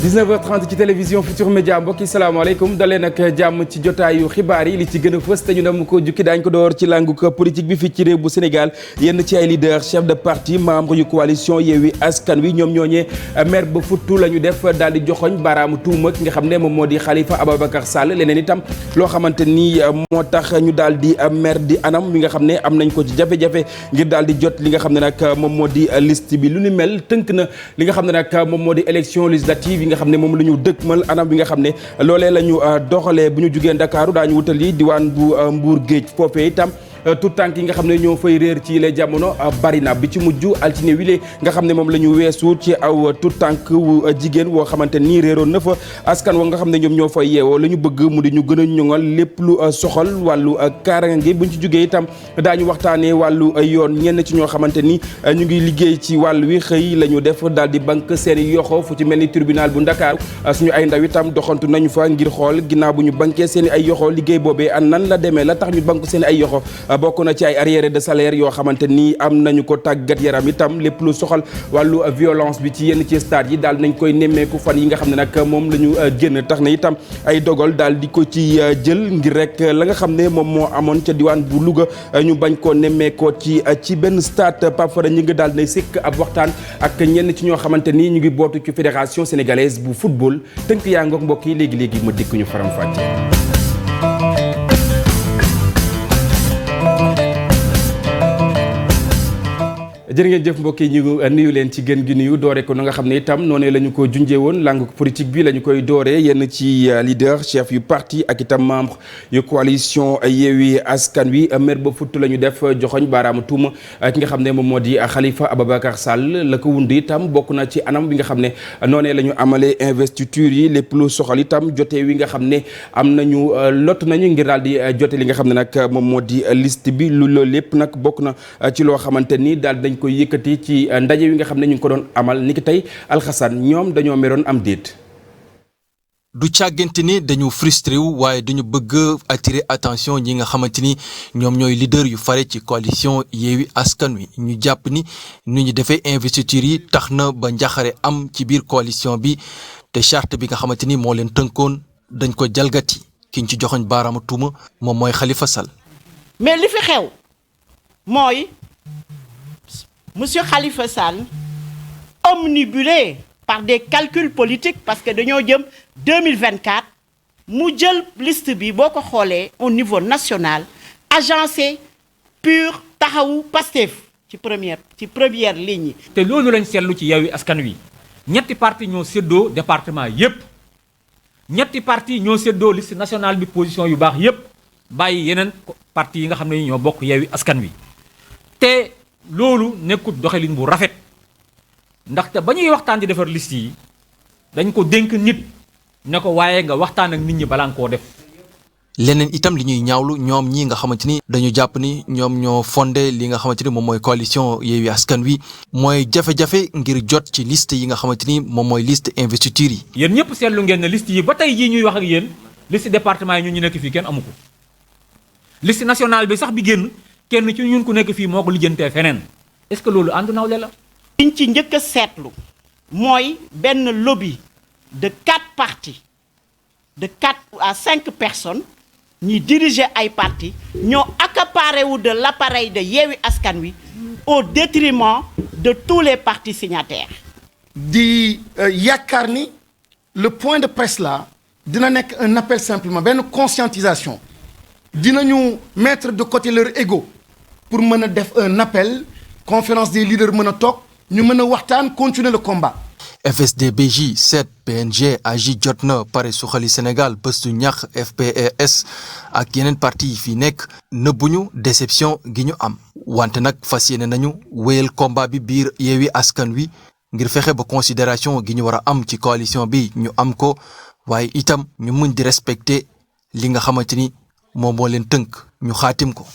19h30 ci télévision Futur Média mbokki salaamaaleykum dalee nag jàmm ci jotaayu xibaar yi li ci gën a fës te ñu dem ko jukki daañu ko door ci langu politique bi fii ci réew bu Sénégal yenn ci ay leader chef de parti membre yu coalition Yewwi Askan Wi ñoom ñooñee mer ba futtu la ñu def daal di joxoñ baaraamu tuuma ki nga xam ne moom moo di Khalifa Ababacar Sall leneen itam loo xamante ni moo tax ñu daal di mer di anam mi nga xam ne am nañ ko ci jafe-jafe ngir daal di jot li nga xam ne nag moom moo di liste bi lu ni mel tënk na li nga xam ne nag moom moo di élection législative nga xam ne moom la ñu dëkkmal anam bi nga xam ne loolee la ñu doxalee bu ñu jugee Ndakaaru daañu wutali diwaan bu Mbour Géej foofee itam tout tànk yi nga xam ne ñoo fay réer ci les jamono bari na bi ci mujj altine wile nga xam ne moom la ñu weesu ci aw tout tànk wu jigéen woo xamante nii réeroon na fa askan wa nga xam ne ñoom ñoo fay yeewoo la ñu bëgg mu di ñu gën a ñoŋal lépp lu soxal wàllu kaaraange buñ ci jugee itam daañu waxtaanee wàllu yoon ñenn ci ñoo xamante ni ñu ngi liggéey ci wàll wi xëy la ñu def daal di banque seen i yoxo fu ci mel ni tribunal bu Ndakaar suñu ay ndaw itam doxantu nañu fa ngir xool ginnaaw bu ñu bankee seen i ay yoxo liggéey boobee an nan la demee la tax ñu banque seen i ay yoxo bokk na ci ay arriéré de salaire yoo xamante ni am nañu ko tàggat yaram itam lépp lu soxal wàllu violence bi ci yenn ci stade yi daal nañ koy nemmeeku fan yi nga xam ne nag moom la ñu génn tax na itam ay dogal daal di ko ci jël ngir rek la nga xam ne moom moo amoon ca diwaan bu Louga ñu bañ koo nemmeekoo ci benn stade Pape Fara ñi ngi daal nay sikk ab waxtaan ak ñenn ci ñoo xamante ni ñu ngi bootu ci fédération sénégalaise bu football tënk yaa ngoog mbokk yi léegi-léegi ma dikk ñu faram fàcce. jërë ngeen jëf mbokk yi ñu nuyu leen ci gën gi nuyu doore ko na nga xam ne itam noonu la ñu ko junjee woon langue politique bi la ñu koy dooree yenn ci leader chef yu parti ak itam membre yu coalition Yewwi Askan Wi mer ba futt la ñu def joxoñ baaraamu tuuma ki nga xam ne moom moo di Khalifa Ababacar Sall la ko wund itam bokk na ci anam bi nga xam ne noonee la ñu amalee investiture yi lépp lu soxal itam jotee wi nga xam ne am nañu lot nañu ngir daal di jote li nga xam ne nag moom moo di liste bi lu loolu lépp nag bokk na ci loo xamante ni daal dañ koy yëkkati ci ndaje wi nga xam ne ñu ngi ko doon amal niki tey alxasan ñoom dañoo meroon am déet. du càggante ni dañu frustré wu waaye dañu bëgg attirer attention ñi nga xamante ni ñoom ñooy leader yu fare ci coalition Yewwi Askan Wi ñu jàpp ni nu ñu defee investiture yi tax na ba njaxare am ci biir coalition bi te charte bi nga xamante ni moo leen tënkoon dañ ko jalgati ki ñu ci joxoñ baaraamu tuuma moom mooy Khalifa Sall. mais li fi xew mooy. Monsieur Khalifa Sall, omnibulé par des calculs politiques parce que dañoo jëm 2024 mu jël liste bi boo ko xoolee au niveau national agencé pur taxawu Pastef ci première ligne yi. te loolu lañ seetlu ci Yewwi Askan Wi ñetti parti ñoo séddoo département yépp ñetti parti ñoo séddoo liste nationale bi position yu baax yépp bàyyi yeneen parti yi nga xam ne ñoo bokk Yewwi Askan Wi te. loolu nekkut doxalin bu rafet ndaxte ba ñuy waxtaan di defar liste yi dañ ko dénk nit ne ko waaye nga waxtaan ak nit ñi balaa nga koo def. leneen itam li ñuy ñaawlu ñoom ñi nga xamante ni dañu jàpp ni ñoom ñoo fondé li nga xamante ni moom mooy coalition Yewwi Askan Wi mooy jafe-jafe ngir jot ci liste yi nga xamante ni moom mooy liste investiture yi. yéen ñëpp seetlu ngeen ne liste yi ba tey jii ñuy wax ak yéen liste département yi ñun ñu nekk fii kenn amu ko liste nationale bi sax bi génn. kenn ci ñun ku nekk fii moo ko lijjantee feneen est-ce que loolu ànd nawle la. liñ ci njëkk a seetlu mooy benn lobby de 4 partis de 4 à 5 personnes ñi diriger ay partis ñoo accaparé wu de l'appareil de Yewwi Askan Wi au détriment de tous les partis signataires. di yaakaar ni le point de presse là dina nekk un appel simplement benn conscientisation dinañu mettre de côté leur ego. pour mën a def un appel conférence des leaders mën a toog ñu mën a waxtaan continuer le combat. FSD/BJ 7 PNG AJ jot na pare suxali Sénégal Bëstu Ñax FPRS ak yeneen parti yi fi nekk nëbbuñu déception gi ñu am wante nag fas yéene nañu wéyal combat bi biir Yewwi Askan Wi ngir fexe ba considération gi ñu war a am ci coalition bi ñu am ko waaye itam ñu mën di respecter li nga xamante ni moom moo leen tënk ñu xaatim ko.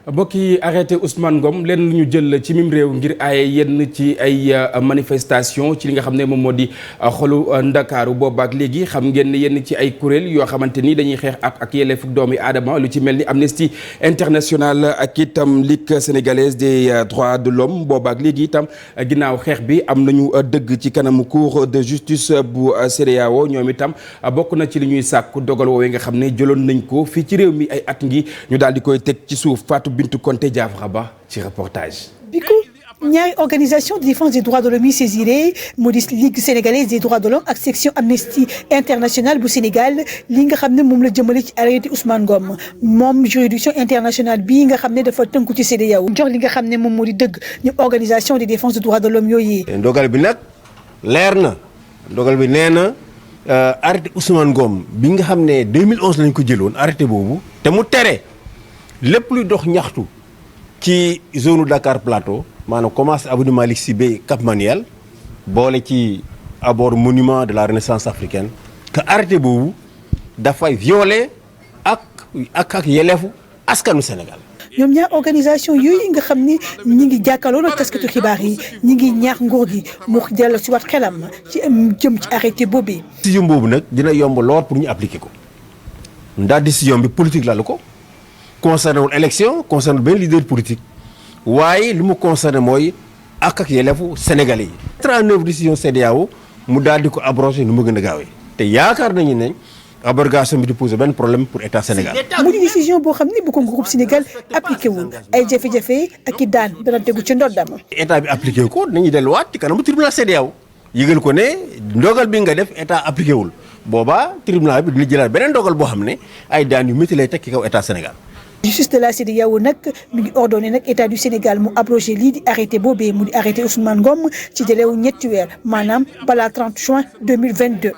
mbokk yi arrêté Ousmane Ngom leen lu ñu jël ci mim réew ngir aaye yenn ci ay manifestation ci li nga xam ne moom moo di xolu Ndakaaru boobaak léegi xam ngeen ne yenn ci ay kuréel yoo xamante ni dañuy xeex ak yelleefu doomi aadama lu ci mel ni Amnesty International ak itam Ligue sénégalaise des droits de l'homme boobaak léegi itam ginnaaw xeex bi am nañu dëgg ci kanamu cour de justice bu CEDEAO ñoom itam bokk na ci li ñuy sàkku dogal woowee nga xam ne jëloon nañ ko fii ci réew mi ay at ngi ñu daal di koy teg ci suuf Bintu Konté Diafra Ba ci reportage. bi ko ñaari organisation de défense des droits de l'homme yi saisiré mu di Ligue sénégalaise des droits de l'homme ak section Amnesty International bu Sénégal li nga xam ne moom la jëmale ci arrêté Ousmane Ngom moom juridiction internationale bii nga xam ne dafa tënku ci CEDEAO jox li nga xam ne moom moo di dëgg ñu organisation de défense des droits de l'homme yooyu. ndogal bi nag leer na ndogal bi nee na arrêté Ousmane Ngom bi nga xam ne 2011 lañ ko jëloon arrêté boobu te mu tere. lépp luy dox ñaxtu ci zone Dakar Plateau maanaam commencé avenue Malick Sy ba Cap Manuel boole ci abord monument de la Renaissance africaine que arrêté boobu dafay violer ak yelleefu askanu Sénégal. ñoom ñaar organisation yooyu nga xam ni ñi ngi jàkkaarloo ak taskatu xibaar yi ñi ngi ñaax nguur gi mu dellu si waat xelam ci jëm ci arrêté boobu. décision boobu nag dina yomb lool pour ñu appliquer ko ndax décision bi politique la ko. concerné wul élection concerné benn leader politique waaye li mu concerné mooy ak yelleefu sénégalais yi. 39 décision CEDEAO mu daal di ko abrogé nu mu gën a gaawee te yaakaar nañu ne abrogation bi di poser benn problème pour état Sénégal. mu di décision boo xam ne bu ko groupe Sénégal appliqué wul ay jafe-jafe ak i daan dana tegu ci ndoddam. état bi appliqué ko dañuy delluwaat ci kanamu tribunal CEDEAO yëgal ko ne ndogal bi nga def état appliqué wul boobaa tribunal bi dina jëlaat beneen ndogal boo xam ne ay daan yu métti lay teg ci kaw état Sénégal. justice de la CEDEAO nag mi ngi ordonné nag état du Sénégal mu abrogé lii di arrêté boobee mu di arrêté Ousmane Ngom ci délai wu ñetti weer maanaam balaa 30 juin 2022.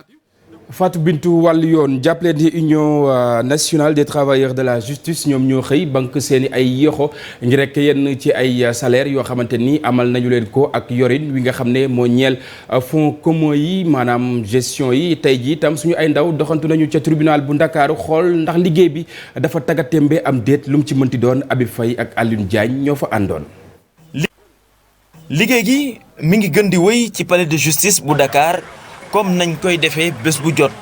Fatou Bintou wàllu yoon jàppale di union nationale des travailleurs de la justice ñoom ñoo xëy banque seeni ay yéexo ngir rek yenn ci ay salaire yoo xamante ni amal nañu leen ko ak yorin wi nga xam ne moo ñeel fonds commun yi maanaam gestion yi tey ji itam suñu ay ndaw doxantu nañu ca tribunal bu Ndakaaru xool ndax liggéey bi dafa taggatémbe am déet lu mu ci mënti doon Habib Faye ak Alioune Diagne ñoo fa àndoon. liggéey gi mi ngi gën di wéy ci palais de justice bu Dakar. comme nañ koy defee bés bu jot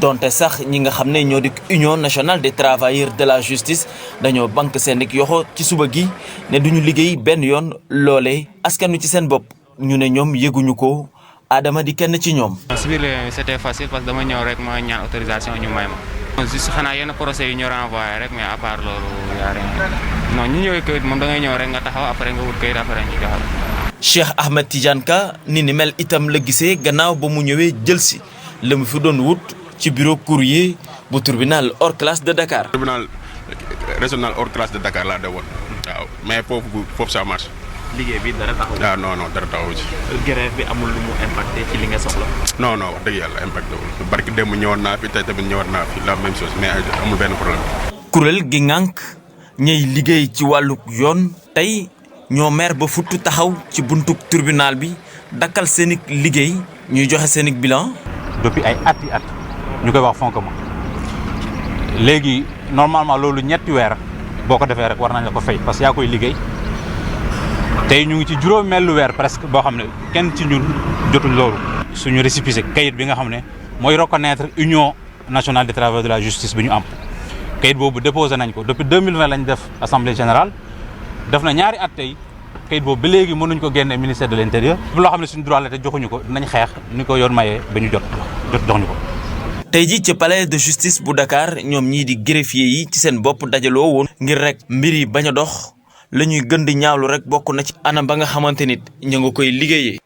donte sax ñi nga xam ne ñoo di union nationale des travailleurs de la justice dañoo banque seen yoxo ci suba gi ne duñu liggéey benn yoon loolee askanu ci seen bopp ñu ne ñoom yëguñu ko Adama di kenn ci ñoom. si biir c'était facile parce que dama ñëw rek ma ñaan autorisation ñu may ma. juste xanaa yenn procès yu ñu renvoyé rek mais à part loolu y a rien non ñu ñëwee kayit moom da ngay ñëw rek nga taxaw après nga wut kayit après ñu jox la. Cheikh Ahmed Tidiane Ka ni mel itam la gisee gannaaw ba mu ñëwee jël si la mu fi doon wut ci bureau courrier bu tribunal hors classe de Dakar. tribunal régional hors classe de Dakar laa demoon waaw mais foofu ça marche. liggéey bi dara taxaw. ah non dara taxaw ci. grève bi amul lu mu impacté ci li nga soxla. non wax dëgg yàlla impacté wul barki démb ñëwoon naa fi tey tamit ñëwaat naa fi la même chose mais amul benn problème. kuréel gi ngànk ñay liggéey ci wàllu yoon tey. ñoo mer ba futtu taxaw ci buntu tribunal bi dakkal seen liggéey ñuy joxe seen bilan. depuis ay at ñu koy wax fonds commun léegi normalement loolu ñetti weer boo ko defee rek war nañ la ko fay parce que yaa koy liggéey tey ñu ngi ci juróomeelu weer presque boo xam ne kenn ci ñun jotul loolu. suñu récépissé kayit bi nga xam ne mooy reconnaître union nationale des travailleurs de la justice bi ñu am kayit boobu déposé nañ ko depuis 2020 lañ def assemblée générale. def na ñaari at tey kayit boobu ba léegi mënuñ ko génne ministère de l'intérieur loo xam ne suñu droit la te joxuñu ko dinañ xeex ni ko yoon mayee ba ñu jox ñu ko. tey ji ci palais de justice bu Dakar ñoom ñii di greffier yi ci seen bopp dajaloo woon ngir rek mbir yi bañ a dox la ñuy gën di ñaawlu rek bokk na ci anam ba nga xamante nit ña nga koy liggéeyee.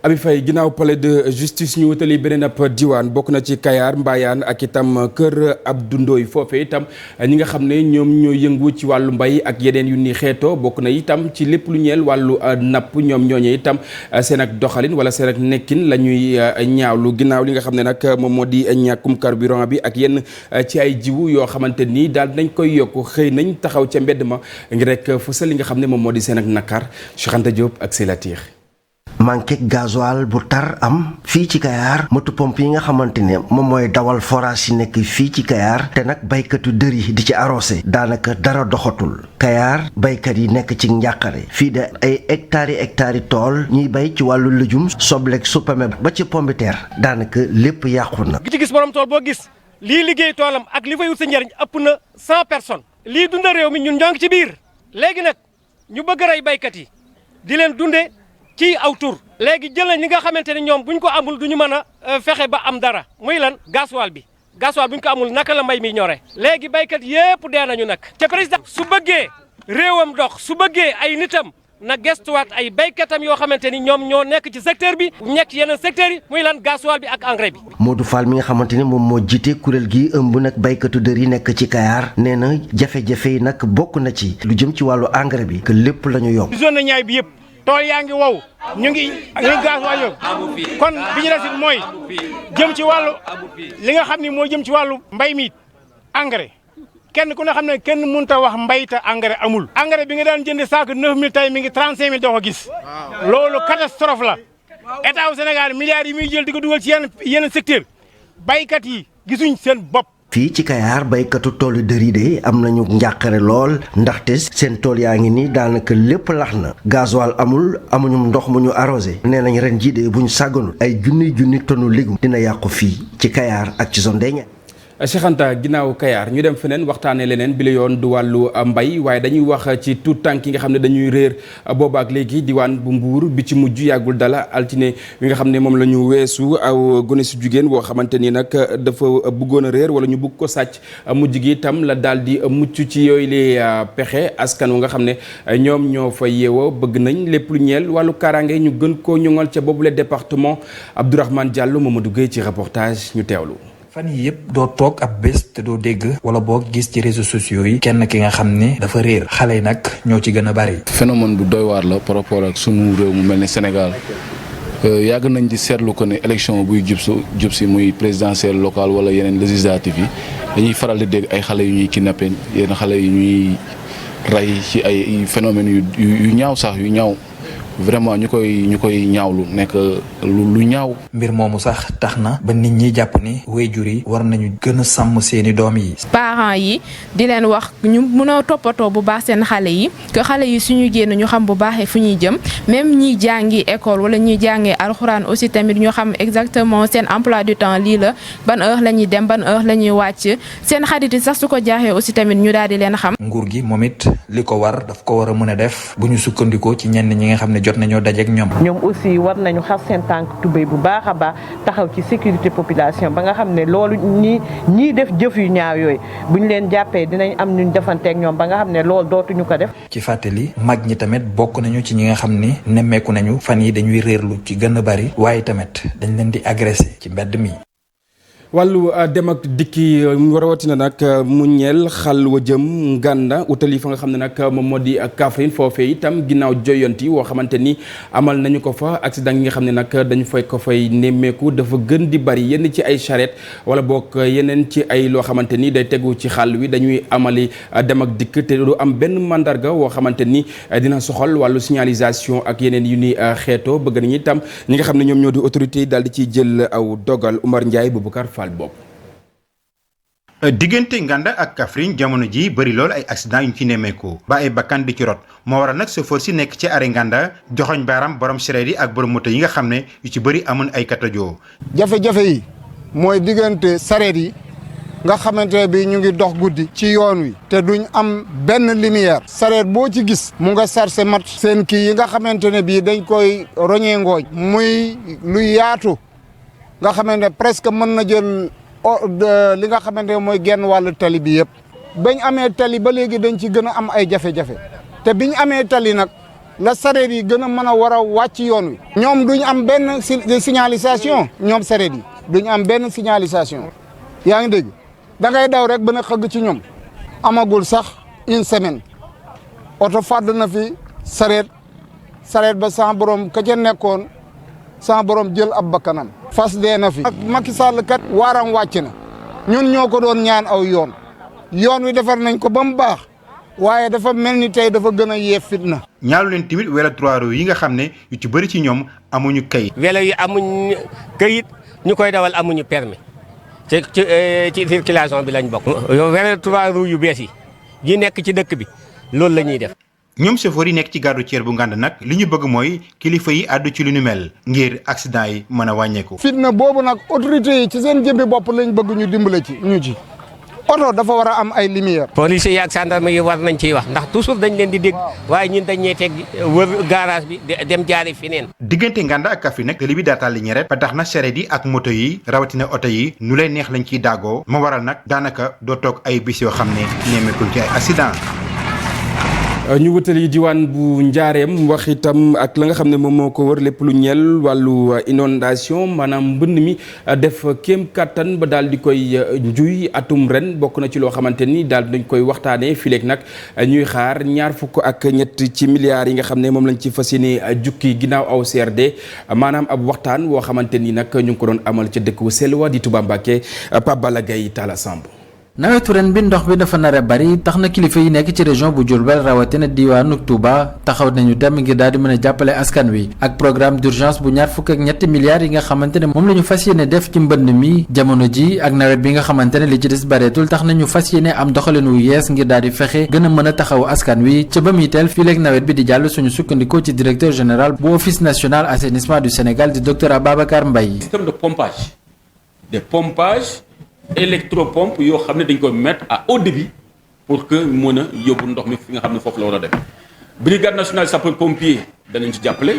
Abi Faye ginnaaw palais de justice ñu wutali beneen ab diwaan bokk na ci Kayar Mbayaan ak itam kër Abdou Ndoye foofee itam ñi nga xam ne ñoom ñoo yëngu ci wàllu mbay ak yeneen yu ni xeetoo bokk na itam ci lépp lu ñeel wàllu napp ñoom ñooñu itam seen ak doxalin wala seen ak nekkin la ñuy ñaawlu ginnaaw li nga xam ne nag moom moo di ñàkkum carburant bi ak yenn ci ay jiwu yoo xamante nii daal nañ koy yokk xëy nañ taxaw ca mbedd ma ngir rek fësal li nga xam ne moom moo di seen ak nakar Cheikh Anta Diop ak Selatir. manqué gasoil bu tar am fii ci Kayar moto pompe yi nga xamante ne moom mooy dawal forage yi nekk fii ci Kayar te nag baykatu dër yi di ci arrosé daanaka dara doxatul Kayar baykat yi nekk ci njàqare fii de ay hectares yi tool ñuy bay ci wàllu lëjum sobleeg suppame ba ci pombiteer daanaka lépp yàqu na. gi ci gis borom tool boo gis lii liggéey toolam ak li fay wut sa njëriñ ëpp na 100 personnes lii dunda réew mi ñun ñoo ngi ci biir léegi nag ñu bëgg rey baykat yi di leen dunde ci aw tur léegi jël nañ li nga xamante ne ñoom buñ ko amul duñu mën a fexe ba am dara muy lan gasoil bi buñ ko amul naka la mbay mi ñore léegi baykat yépp dee nañu nag te président su bëggee réewam dox su bëggee ay nitam na gestuwaat ay baykatam yoo xamante ni ñoom ñoo nekk ci secteur bi nekk yeneen secteurs yi muy lan gasoil bi ak engrais bi. Modou Fall mi nga xamante ni moom moo jiite kuréel gi ëmb nag baykatu dër yi nekk ci Kayar nee na jafe-jafe yi nag bokk na ci lu jëm ci wàllu engrais bi que lépp la ñu yokk. zone na ñaay bi yëpp tool yaa ngi wow ñu ngi gasoil yóbbu kon bi ñu des mooy jëm ci wàllu li nga xam ni moo jëm ci wàllu mbay mi engrais. kenn ku ne xam ne kenn mënut a wax mbay te engrais amul. engrais bi nga daan jënd saako 9000 tey mi ngi 35000 doo ko gis. loolu catastrophe la état wu Sénégal milliards yi muy jël di ko dugal ci yenn secteur baykat yi gisuñ seen bopp. fii ci Kayar baykatu toolu dër yi de am nañu njàqare lool ndaxte seen tool yaa ngi nii daanaka lépp lax na gasoil amul amuñu ndox mu ñu arrosé nee nañ ren jii de bu ñu sàgganul ay junni tonu légume dina yàqu fii ci Kayar ak ci zone des Niayes. Cheikh Anta ginnaaw Kayar ñu dem feneen waxtaanee leneen bi la yoon du wàllu mbay waaye dañuy wax ci tout tànk yi nga xam ne dañuy réer booba ak léegi diwaan bu Mbuur bi ci mujj yàggul dala altine bi nga xam ne moom la ñu weesu aw gone su jigéen boo xamante ni nag dafa bëggoon a réer wala ñu bëgg ko sàcc mujj gi itam la daal di mucc ci yooyu li pexe askan wu nga xam ne ñoom ñoo fa yeewoo bëgg nañ lépp lu ñeel wàllu kaaraange ñu gën koo ñoŋal ca boobule département. Abdourahmane Diallo Mamadou Gueye ci reportage ñu teewlu. fan yi yëpp doo toog ab bés te doo dégg wala boo gis ci réseaux sociaux yi kenn ki nga xam ne dafa réer xale yi nag ñoo ci gën a bari. phénomène bu doy waar la par rapport ak sunu réew mu mel ne Sénégal yàgg nañ di seetlu ko ne élection buy jub si muy présidentielle locale wala yeneen législative yi dañuy faral di dégg ay xale yu ñuy kidnappé yenn xale yu ñuy rey ci ay phénomènes yu ñaaw sax yu ñaaw. vraiment ñu koy ñaawlu nekk lu ñaaw. mbir moomu sax tax na ba nit ñi jàpp ni waajur yi war nañu gën a sàmm seeni doom yi. parents yi di leen wax ñu mën a toppatoo bu baax seen xale yi que xale yi suñu génn ñu xam bu baaxee fu ñuy jëm même ñiy jàngi école wala ñuy jàngee alxuraan aussi tamit ñu xam exactement seen emploi du temps lii la ban heure la ñuy dem ban heure la ñuy wàcc seen xarit yi sax su ko jaaxee aussi tamit ñu daal di leen xam. nguur gi moom it li ko war daf ko war a mën a def bu ñu sukkandikoo ci ñenn ñi nga xam ne jot nañoo dajeek ñoom. ñoom aussi war nañu xar seen tànk tubéy bu baax a baax taxaw ci sécurité population ba nga xam ne loolu ñii def jëf yu ñaaw yooyu bu ñu leen jàppee dinañ am ñu defanteek ñoom ba nga xam ne loolu dootuñu ko def. ci fàttali mag ñi tamit bokk nañu ci ñi nga xam ni nemmeeku nañu fan yi dañuy réerlu ci gën a bari waaye tamit dañ leen di agressé ci mbedd mi. wàllu dem ak dikki rawatina nag mu ñeel xal wa jëm Nganda utali fa nga xam ne nag moom moo di Kaffrine foofee itam ginnaaw joyanti woo xamante ni amal nañu ko fa accident yi nga xam ne nag dañu fay ko fay nemmeeku dafa gën di bari yenn ci ay charrette wala boog yeneen ci ay loo xamante ni day tegu ci xàll wi dañuy amali dem ak dikk te du am benn mandarga woo xamante ni dina soxal wàllu signalisation ak yeneen yu ni xeetoo bëgg nañu itam ñi nga xam ne ñoom ñoo di autorité yi daal di ciy jël aw dogal Oumar Ndiaye Boubacar diggante Nganda ak Kaffrine jamono ji bëri lool ay accident yu ñu ci nemmeeku ba ay bakkan di ci rot moo waral nag chauffeur si nekk ci arrêt Nganda joxoñ baaram borom charrette yi ak borom moto yi nga xam ne yu ci bëri amun ay katajoo. jafe-jafe yi mooy diggante charrette yi nga xamante bi ñu ngi dox guddi ci yoon wi te duñ am benn lumière charrette boo ci gis mu nga sarse mat seen kii yi nga xamante ne bii dañ koy roñee ngooñ muy lu yaatu nga xamante presque mën na jël li nga xamante ne mooy genn wàllu tali bi yëpp bañ amee tali ba léegi dañ ci gën a am ay jafe-jafe te biñ amee tali nag la sareet yi gën a mën a war a wàcc yoon wi ñoom duñ am benn signalisation ñoom sareet yi duñ am benn signalisation yaa ngi dégg da ngay daw rek ba na xëgg ci ñoom amagul sax une semaine oto fàdd na fi sareet ba sans borom ka ca nekkoon sans borom jël ab bakkanam fas dee na fi ak Macky Sall kat waaram wàcc na ñun ñoo ko doon ñaan aw yoon wi defar nañ ko ba mu baax waaye dafa mel ni tey dafa gën a yee fitna. ñaalu leen tamit welo 3 roues yi nga xam ne yu ci bëri ci ñoom amuñu kayit. welo yi amuñu kayit ñu koy dawal amuñu permis ci circulation bi lañ bokk. welo 3 roues yu bees yi nekk ci dëkk bi loolu la ñuy def. ñoom chauffeur yi nekk ci gare routière bu Nganda nag li ñu bëgg mooy kilifa yi àddu ci lu ñu mel ngir accident yi mën a wàññeeku. fitna boobu nag autorités yi ci seen jëmmi bopp lañ bëgg ñu dimbale ci ñu ci oto dafa war a am ay lumière. police yi ak gendarme yi war nañ ciy wax ndax toujours dañ leen di dégg waaye ñun dañ ñuy teg wër garage bi dem jaari feneen. diggante Nganda ak Kaffrine nag tali bi daa taal li ñeret ba tax na charrette yi ak moto yi rawatina oto yi nu leen neex lañ ciy daagoo ma waral nag daanaka doo toog ay bis yoo xam ne nemmeekul ci ay accident. ñu wutali diwaan bu njaareem wax itam ak la nga xam ne moom moo ko wër lépp lu ñeel wàllu inondation maanaam mbënn mi def kéem kattan ba daal di koy njuy atum ren bokk na ci loo xamante ni daal dañ koy waxtaanee fileeg nag ñuy xaar 23 ci milliards yi nga xam ne moom lañ ci fas yéene jukki ginnaaw aw CRD maanaam ab waxtaan woo xamante ni nag ñu ngi ko doon amal ca dëkk wu sell wa di Touba Mbacké Pape Balla Gaye Talla Samb. nawetu ren bi ndox bi dafa nar a bari tax na kilifa yi nekk ci région bu Diourbel rawatina diwaanu Touba taxaw nañu dem ngir daal di mën a jàppale askan wi ak programme d'urgence bu 23 milliards yi nga xamante ne moom la ñu fas yéene def ci mbënd mi jamono ji ak nawet bi nga xamante ne li ci des bareetul tax na ñu fas yéene am doxalin wu yees ngir daal di fexe gën a mën a taxaw askan wi ca ba muy teel fii léegi nawet bi di jàll suñu sukkandikoo ci directeur général bu office national assainissement du Sénégal di docteur Ababacar Mbaye. système de pompage des pompages électropompe yoo xam ne dañ koy mettre à haut débit pour que mën a yóbbu ndox mi fi nga xam ne foofu la war a dem brigade nationale sapeur pompier danañ ci jàppale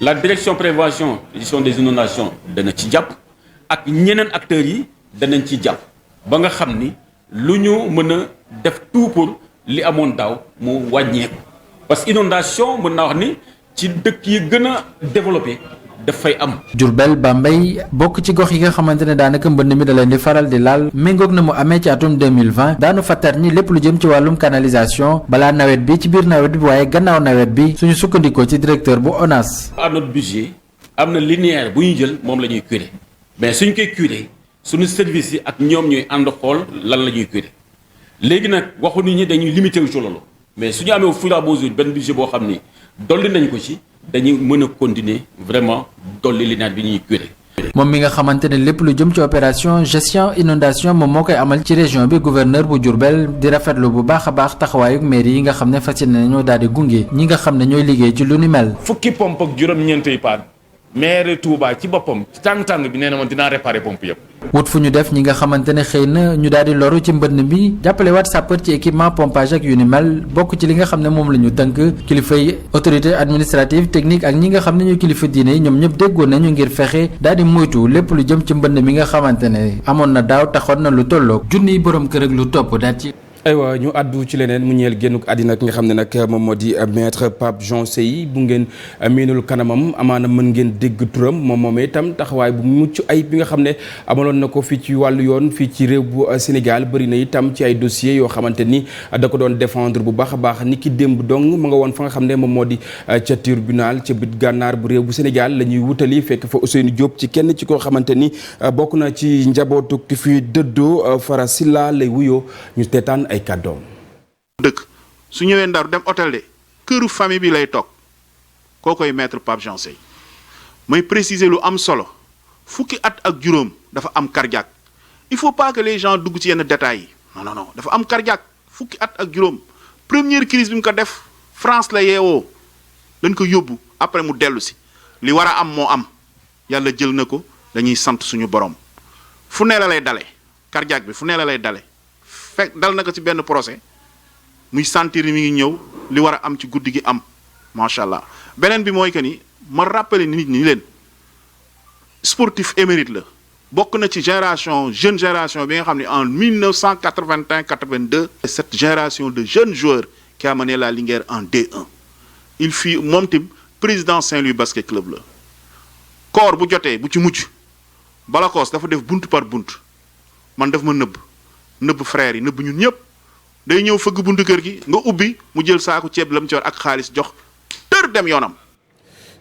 la direction prévention gestion des inondations dana ci jàpp ak ñeneen acteurs yi danañ ci jàpp ba nga xam ni lu ñu mën a def tout pour li amoon daaw mu wàññeeku parce que inondation mën naa wax ni ci dëkk yi gën a développé dafay am. Diourbel Bambey bokk ci gox yi nga xamante ne daanaka mbënd mi da leen di faral di laal méngoog na mu amee ci atum 2020 daanu fattar ni lépp lu jëm ci wàllum canalisation balaa nawet bi ci biir nawet bi waaye gannaaw nawet bi suñu sukkandikoo ci directeur bu ONAS. à notre budget am na linéaire bu ñu jël moom la ñuy curer mais suñ koy curer suñu service yi ak ñoom ñooy ànd xool lan la ñuy curer léegi nag waxu nit ñi dañuy limité wu ci loolu mais suñu amee fur et à mesure benn budget boo xam ni dolli nañ ko ci. dañuy mën a continuer vraiment dolli linéaire bi ñuy curé. moom mi nga xamante ne lépp lu jëm ci opération gestion inondation moom moo koy amal ci région bi gouverneur bu Diourbel di rafetlu bu baax a baax taxawaayu mairie yi nga xam ne fas yéene nañoo daal di gunge ñi nga xam ne ñooy liggéey ci lu ni mel. fukki pompe ak juróom-ñeent yi paan maire Touba ci boppam ci tàng-tàng bi nee na man dinaa réparer pompe yëpp. wut fu ñu def ñi nga xamante ne xëy na ñu daal di loru ci mbënn bi jàppale waat sapeur ci équipement pompage ak yu ni mel bokk ci li nga xam ne moom la ñu tënk kilifa yi autorité administrative technique ak ñi nga xam ne ñu kilifa diine yi ñoom ñëpp déggoon nañu ngir fexe daal di moytu lépp lu jëm ci mbënn mi nga xamante ne amoon na daaw taxoon na lu tolloog junniy borom kër ak lu topp daal ci. aywa ñu àddu ci leneen mu ñeel génnuk àddina ki nga xam ne nag moom moo di maître Pape Jean Sey bu ngeen miinul kanamam amaana mën ngeen dégg turam moom moomee itam taxawaay bu mucc ayib bi nga xam ne amaloon na ko fii ci wàllu yoon fii ci réew bu Sénégal bëri na itam ci ay dossiers yoo xamante ni da ko doon défendre bu baax a baax ni ki démb dong ma nga woon fa nga xam ne moom moo di ca tribunal ca bit gànnaar bu réew bu Sénégal la ñuy wutali fekk fa Ousseynou Diop ci kenn ci koo xamante ni bokk na ci njabootu ki fi dëddoo Fara Silla lay wuyoo ñu teetaan ay kàddoom. dëkk su ñëwee Ndar dem hôtel de këru famille bi lay toog koo koy maître Pape Jean Sey mooy préciser lu am solo fukki at ak juróom dafa am cardiaque il faut pas que les gens dugg ci yenn détails yi non dafa am cardiaque fukki at ak juróom première crise bi mu ko def France la yeewoo lañ ko yóbbu après mu dellu si li war a am moo am yàlla jël na ko dañuy sant suñu borom fu ne la lay dale cardiaque bi fu ne la lay dale fekk dal na ko ci benn procès muy sentir mi ngi ñëw li war a am ci guddi gi am macha allah beneen bi mooy que ni ma rappelé nit ñi leen sportif émérite la bokk na ci jeune génération bi nga xam ne en 1981-82 cette génération de jeunes joueurs qui a mené la Linguère en D1 il fut moom tim président Saint-Louis basket club la koor bu jotee bu ci mujj Balakoos dafa def bunt par bunt man daf ma nëbb frère yi nëbb ñun ñëpp day ñëw fëgg buntu kër gi nga ubbi mu jël saako ceeb lam ci war ak xaalis jox tër dem yoonam.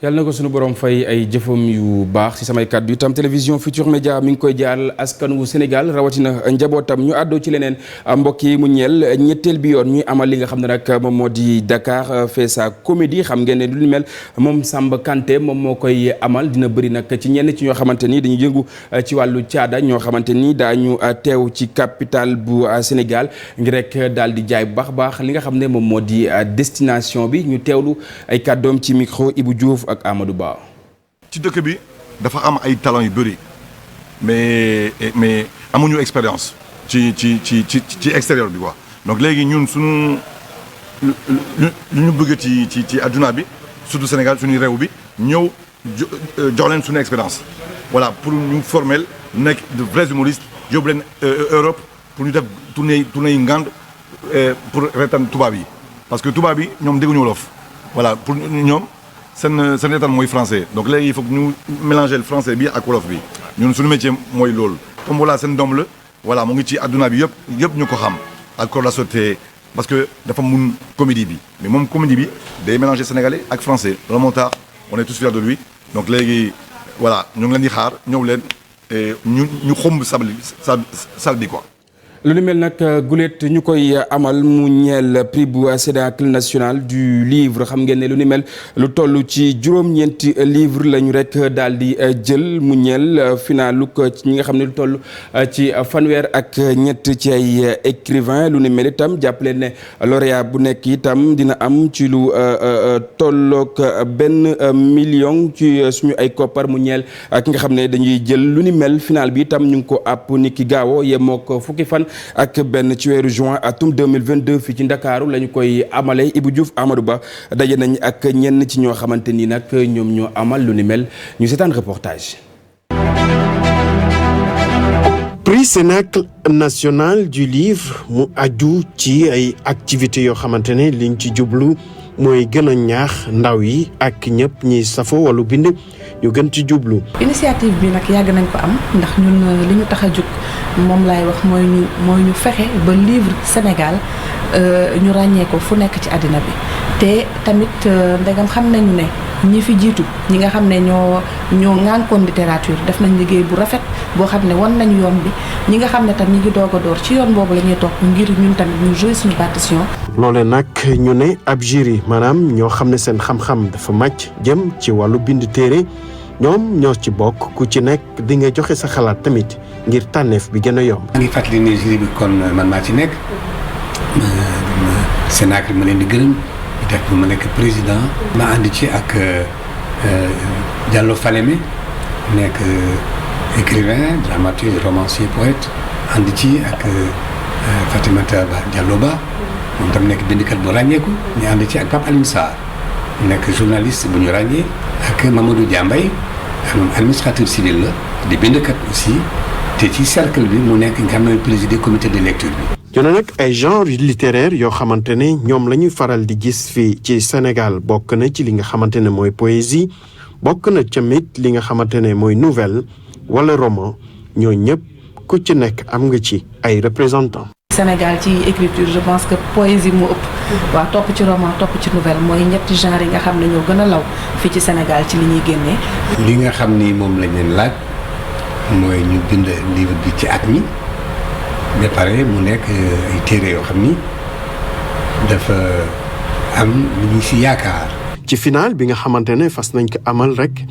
yàlla na ko suñu borom fay ay jëfam yu baax ci samay kàddu itam télévision Futurs Médias mi ngi koy jaal askan wu Sénégal rawatina njabootam ñu àddoo ci leneen mbokk yi mu ñeel ñetteel bi yoon ñuy amal li nga xam ne nag moom moo di Dakar fait sa comédie xam ngeen ne lu mel moom Samba Kanté moom moo koy amal dina bëri nag ci ñenn ci ñoo xamante ni dañuy yëngu ci wàllu caada ñoo xamante ni daañu teew ci capitale bu Sénégal ngir rek daal di jaay bu baax li nga xam ne moom moo di destination bi ñu teewlu ay kàddoom ci micro Ibou Diouf ak Amadou Ba. ci dëkk bi dafa am ay talent yu bëri mais amuñu expérience ci extérieur bi quoi donc léegi ñun suñu lu ñu bëgg ci adduna bi surtout Sénégal suñu réew bi ñëw jox leen suñu expérience voilà pour ñu former nekk de vrais humoristes yóbbu leen Europe pour ñu def tournée yu ngand pour reetaan tubaab yi parce que tubaab yi ñoom dégguñu wolof voilà pour ñoom seen reetaan mooy français donc léegi il faut que ñu mélanger le français bi ak wolof bi ñun suñu métier mooy loolu comme voilà seen doom la voilà mu ngi ci adduna bi yëpp ñu ko xam ak Kor la Sauté parce que dafa mun comédie bi mais moom comédie bi day mélanger sénégalais ak français loolu moo tax on est tous fiers de lui donc léegi voilà ñu ngi leen di xaar ñëw leen ñu xomb sal bi quoi. lu ni mel nag gulet ñu koy amal mu ñeel prix bu Cénacle national du livre xam ngeen ne lu ni mel lu toll ci juróom-ñeenti livre lañu rek daal di jël mu ñeel finalu ñi nga xam ne lu toll ci fanweer ak ñett ci ay écrivain lu ni mel itam jàppale ne lauréat bu nekk itam dina am ci lu tolloog 1 million ci suñu ay koppar mu ñeel ki nga xam ne dañuy jël lu ni mel final bi itam ñu ngi ko àpp ni ki gaawo yemoo ko fukki fan ak benn ci weeru juin atum 2022 fii ci Ndakaaru la ñu koy amalee Ibou Diouf Amadou Ba daje nañ ak ñenn ci ñoo xamante ni nag ñoom ñoo amal lu ni mel ñu seetaan reportage. Prix Cénacle national du livre mu aju ci ay activités yoo xamante ne liñ ci jublu mooy gën a ñaax ndaw yi ak ñëpp ñiy safo wala bind ñu gën ci jublu. initiative bi nag yàgg nañ ko am ndax ñun li ñu tax a jóg moom laay wax mooy ñu fexe ba livre Sénégal ñu ràññee ko fu nekk ci àddina bi te tamit ndegam xam nañu ne ñi fi jiitu ñi nga xam ne ñoo ŋànkoon littérature def nañ liggéey bu rafet boo xam ne wan nañu yoon bi ñi nga xam ne tam ñi ngi doog a door ci yoon boobu la ñuy topp ngir ñun tamit ñu jouer suñu partition. loole nag ñu ne ab jury maanaam ñoo xam ne seen xam-xam dafa màcc jëm ci wàllu bind téere ñoom ñoo ci bokk ku ci nekk di nga joxe sa xalaat tamit ngir tànneef bi gën a yomb. maa ngi fàttali ne jury bi kon man maa ci nekk Cénacle ma leen di gërëm di def ma nekk président. ma ànd ci ak Diallo Falémé nekk écrivain dramaturge romancier poète ànd ci ak Fatimata Diallo Ba moom tam nekk bindkat bu ràññeeku ñu ànd ci ak Pape Alioune Sarr nekk journaliste bu ñu ràññee ak Mamadou Diambay moom administrateur civil la di bindkat aussi te ci cercle bi mu nekk nga xam ne président comité de lecture bi. ñoo nag ay genre littéraire yoo xamante ne ñoom la ñuy faral di gis fii ci Sénégal bokk na ci li nga xamante ne mooy poésie bokk na tamit li nga xamante ne mooy nouvelle wala roman ñoo ñëpp ku ci nekk am nga ci ay représentants. Sénégal ci écriture je pense que poésie moo ëpp waaw topp ci roman topp ci nouvelle mooy ñetti genre yi nga xam ne ñoo gën a law fii ci Sénégal ci li ñuy génnee. li nga xam ni moom lañ leen laaj mooy ñu bind livre bi ci at mi ba pare mu nekk ay téere yoo xam ni dafa am lu ñu si yaakaar. ci final bi nga xamante ne fas nañ ko amal rek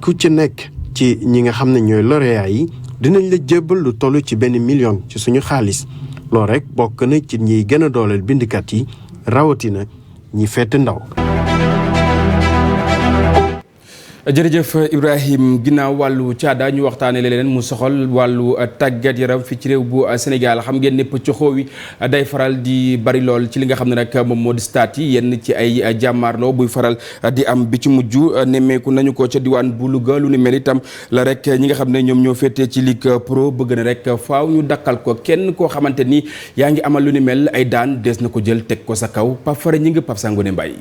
ku ci nekk ci ñi nga xam ne ñooy lauréat yi dinañ la jébbal lu toll ci 1 million ci suñu xaalis. loolu rek bokk na ci ñiy gën a dooleel bindkat yi rawatina ñi fett ndaw. jërëjëf Ibrahim ginnaaw wàllu caada ñu waxtaanee leen mu soxal wàllu tàggat yaram fi ci réew bu Sénégal xam ngeen ne pëccëxoo wi day faral di bari lool ci li nga xam ne nag moom moo di stade yi yenn ci ay jàmmaarloo buy faral di am bi ci mujj nemmeeku nañu ko ca diwaan bu Louga lu ni mel itam la rek ñi nga xam ne ñoom ñoo féetee ci Ligue Pro bëgg na rek faaw ñu dakkal ko kenn koo xamante ni yaa ngi amal lu ni mel ay daan des na ko jël teg ko sa kaw Pape Fara ñi nga Pape Sangone Mbaye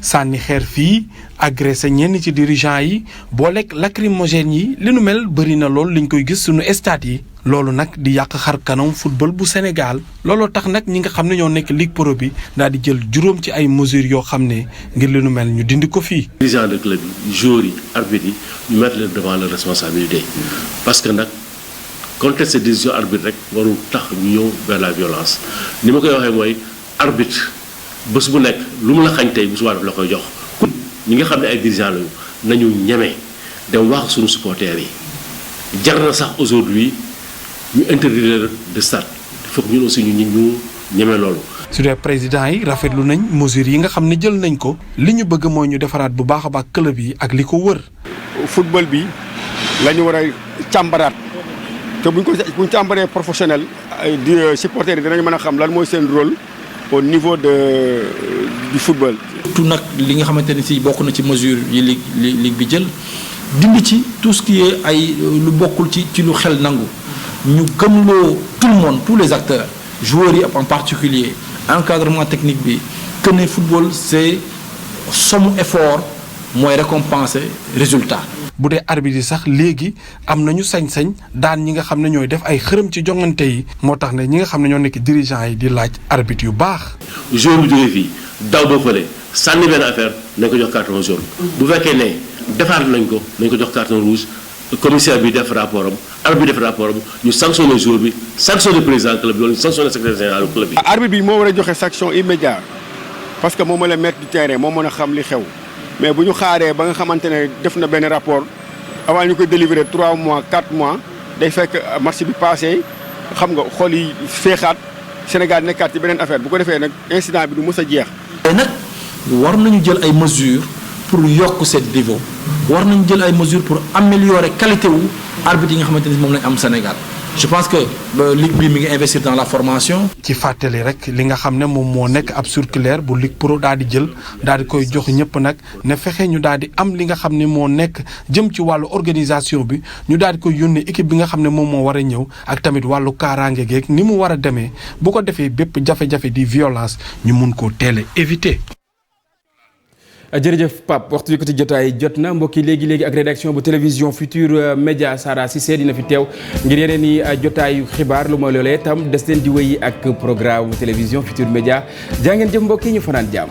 sànni xeer fii agressé ñenn ci dirigeant yi booleeg lacrymogène yi li nu mel bëri na lool liñ koy gis suñu stade yi loolu nag di yàq xar kanam football bu Sénégal looloo tax nag ñi nga xam ne ñoo nekk Ligue Pro bi daal di jël juróom ci ay mesures yoo xam ne ngir li nu mel ñu dindi ko fii. dirigeants de club yi joueurs yi arbitres yi ñu mettre leen devant leur responsabilité parce que nag contester décision arbitre rek warul tax ñu ñëw vers la violence ni ma koy waxee mooy arbitre bés bu nekk lu mu la xañ tey bu subaa daf la koy jox. ñi nga xam ne ay dirigeants lañu nañu ñeme dem wax suñu supporters yi jar na sax aujourd'hui ñu interdire de stade il faut que ñun aussi ñu ñeme loolu. su dee président yi rafetlu nañ mesures yi nga xam ne jël nañ ko li ñu bëgg mooy ñu defaraat bu baax a baax club yi ak li ko wër. football bi la ñu war a càmbaraat te buñ càmbaree professionnel di supporters yi dinañ mën a xam lan mooy seen rôle au niveau du football. tout nag li nga xamante ne si bokk na ci mesure yi ligue bi jël dindi ci tout ce qui est ay lu bokkul ci lu xel nangu ñu gëmloo tout le monde tous les acteurs joueurs yi en particulier encadrement technique bi que ne football c'est somme effort mooy récompenser résultat. bu dee arbitre yi sax léegi am nañu sañ-sañ daan ñi nga xam ne ñooy def ay xërëm ci jongante yi moo tax ne ñi nga xam ne ñoo nekk dirigeants yi di laaj arbitre yu baax. joueur bu jógee fii daw ba fële sànni benn affaire nañ ko jox carton jaune bu fekkee ne defaat nañ ko jox carton rouge commissaire bi def rapport am arbitre bi def rapport am ñu sanctionné joueur bi sanctionné président club bi wala ñu sanctionné secrétaire général club bi. arbitre bi moo war a joxe sanction immédiate parce que moom la maître du terrain moo mën a xam li xew mais bu ñu xaaree ba nga xamante ne def na benn rapport avant ñu koy délivrer 3 mois 4 mois day fekk match bi passé xam nga xool yi féexaat Sénégal nekkaat ci beneen affaire bu ko defee nag incident bi du mës a jeex. te nag war nañu jël ay mesures pour yokk seen niveau war nañu jël ay mesures pour améliorer qualité wu arbitre yi nga xamante ni moom lañ am Sénégal je pense que ligue bi mi ngi investir dans la formation. ci fàttali rek li nga xam ne moom moo nekk ab circulaire bu Ligue Pro daal di jël daal di koy jox ñëpp nag ne fexe ñu daal di am li nga xam ne moo nekk jëm ci wàllu organisation bi ñu daal di koy yónnee équipe bi nga xam ne moom moo war a ñëw ak tamit wàllu kaaraange geeg ni mu war a demee bu ko defee bépp jafe-jafe di violence ñu mun koo teel a éviter. jërëjëf Pape waxtu wi ko ci jotaay jot na mbokk yi léegi ak rédaction bu télévision Futurs Médias Sara Cissé dina fi teew ngir yeneen i jotaayu xibaar lu ma loolee tam des leen di wéy ak programme télévision Futurs Médias jaa ngeen jëf mbokk yi ñu fanaan jàmm.